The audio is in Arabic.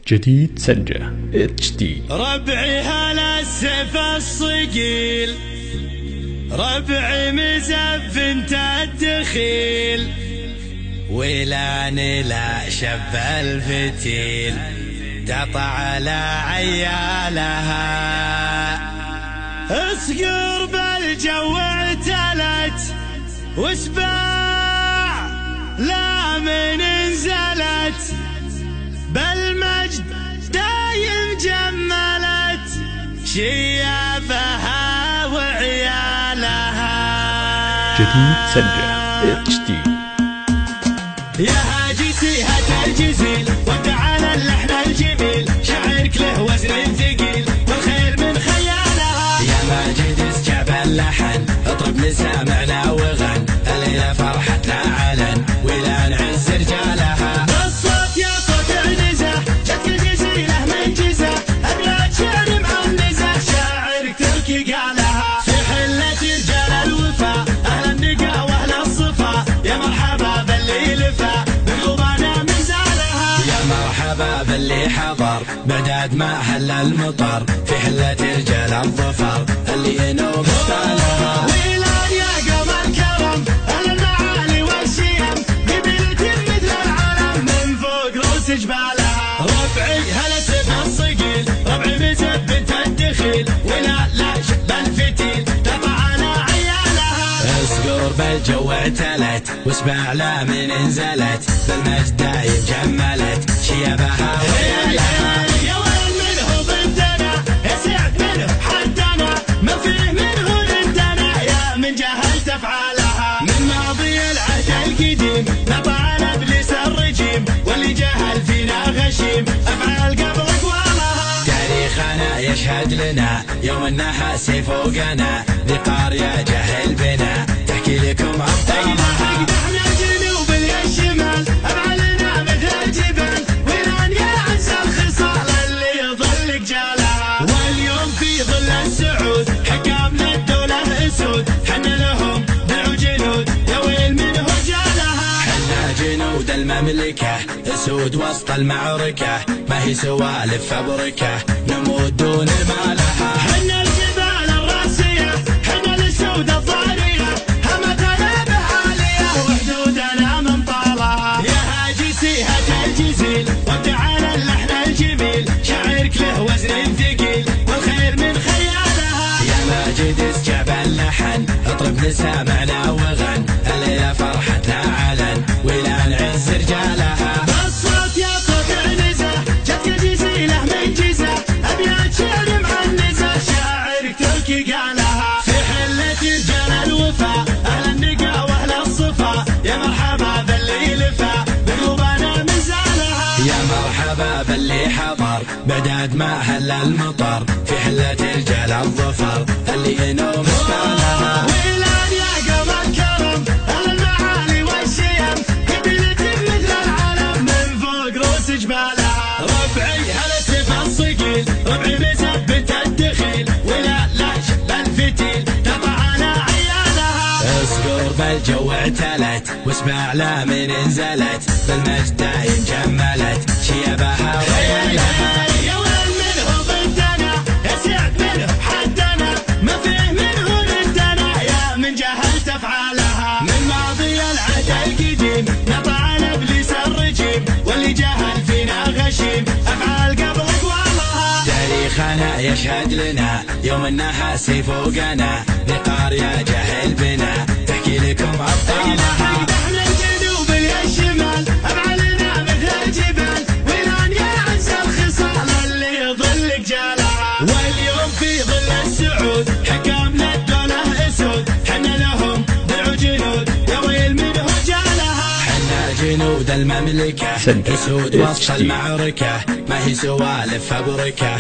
جديد سنجة HD. ربعي هلا السيف الصقيل، ربعي مزف انت الدخيل، ولاني لا شب الفتيل قطع على عيالها. اصقر بالجو اعتلت واسباع لا من انزلت، بالمجد دايم جملت شيابها وعيالها. جديد سنجة HD. يا هاجسي هات الجزيل وتعالى اللحن الجميل، شعرك له وزن ثقيل والخير من خيالها. يا ماجد اسجع اللحن اطرب لسامعنا وغن، الليلة فرحتنا علن ولا نعز رجالها. الصوت يا صوت النزه جتك الجزيلة من جزه، ابيات شعر معنزه شاعرك تركي قالها. في حلة رجال الوفا اهل النقا واهل الصفا، يا مرحبا باللي لفا بقلوبنا مزالها. يا مرحبا باللي حضر بعداد ما حل المطر، في حلة رجال الظفر اللي ينوب ستالها. ويلان يا قوم الكرم اهل المعالي والشيم، قبيلة مثل العالم من فوق روس جبالها. ربعي هلا سيف الصقيل، ربعي مثبت الدخيل، ولا شب الفتيل قطع على عيالها. اصقر بالجو اعتلت واسباع لا من انزلت، بالمجد دايم جملت شيابها وعيالها. يا ويل منه ضدنا يسعد منه حدنا، ما فيه منه ضدنا يا من جهلت افعالها. من ماضي العهد القديم نطعنا ابليس الرجيم، واللي جهل فينا غشيم افعال قبل اقوالها. تاريخنا يشهد لنا يوم النحاس فوقنا، ذي قارية جهل بنا تحكي لكم ابطالها. احنا جنوب الشمال ابعالنا مثل الجبال، ولان يا عز الخصال اللي يظل جالها. واليوم في ظل السعود حكامنا الدولة اسود، حنا لهم ضلع جنود يا ويل منه جالها. حنا جنود المملكة اسود وسط المعركة، ما هي سوالف فبركة نموت دون مالها. حنا الجبال الراسية حنا الاسود الضارية، همتنا بعالية وحدودنا من طالها. يا هاجسي هات الجزيل وتعالى اللحن الجميل، شعرك له وزن ثقيل والخير من خيالها. يا ماجد اسجع اللحن اطرب لسامعنا وغن، الليلة فرحتنا علن ولا نعز رجالها. الصوت يا صوت النزه جتك الجزيلة من جزه، ابيات شعر معنزه شاعرك تركي قالها. في حلة رجال الوفا اهل النقا واهل الصفا، يا مرحبا باللي لفا بقلوبنا مزالها. يا مرحبا باللي حضر بعداد ما حل المطر، في حلة رجال الظفر اللي ينوم ستالها. ويلان يا قوم الكرم اهل المعالي والشيم، قبيلة مثل العالم من فوق روس جبالها. ربعي هلا سيف الصقيل، ربعي مثبت الدخيل، ولا شب الفتيل قطع على عيالها. اصقر بالجو اعتلت واسباع لا من انزلت، بالمجد دايم جملت شيابها وعيالها. يا ويل منه ضدنا يسعد منه حدنا، ما فيه منه ضدنا يا من جهلت افعالها. من ماضي العهد القديم نطعنا ابليس الرجيم، واللي جهل فينا غشيم افعال قبل اقوالها. تاريخنا يشهد لنا يوم النحاس فوقنا، ذي قارية جهل بنا تحكي لكم ابطالها. احنا الجنوب الشمال ابعالنا مثل الجبال، ولان يا عز الخصال اللي يظل جالها. واليوم في ظل السعود حكامنا الدولة اسود، حنا لهم ضلع جنود يا ويل منه جالها. حنا جنود المملكة اسود وسط المعركة، ما هي سوالف فبركة